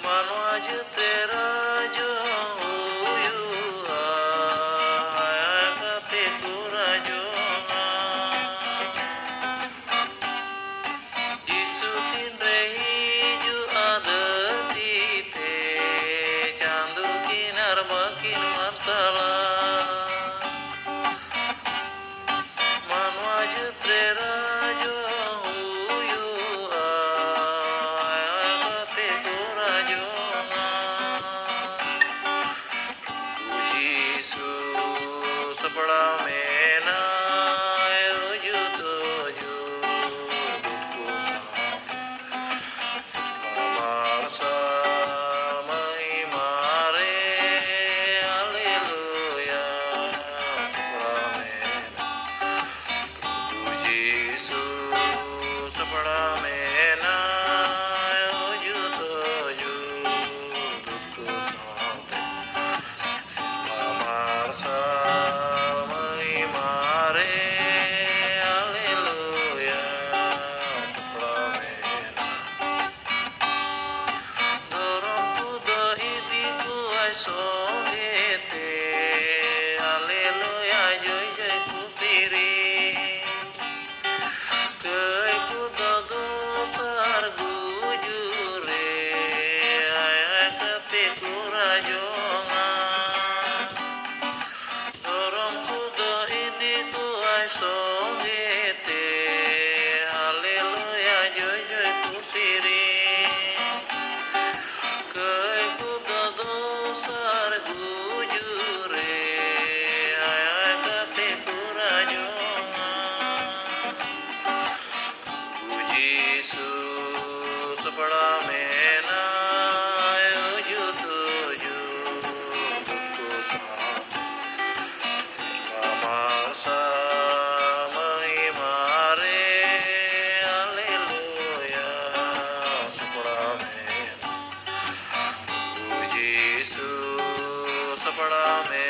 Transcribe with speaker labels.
Speaker 1: Manwa jutera jo uyuha kate kurajonga Jisutin rehi adetite Candu kinar makin marsala Manwa jutera jo uyuha kate kurajonga Jisu sabda mena oju toju dutku Marsa mai mare Alleluia Pramena Jisu sabda mena oju toju dutku Marsa mai mare Alleluia Pramena Dorong kudo itiku ai songete Alleluia joy joy kusiri Kei kudo dosar gujure Ai ai kate kurajonga Dorong kudo itiku ai songete Alleluia joy joy kusiri Kei kudo dosar gujure Ai ai kate kurajonga Jisu sabda mena oju toju dutku Marsa mai mare Alleluia Pramena Jisu sabda mena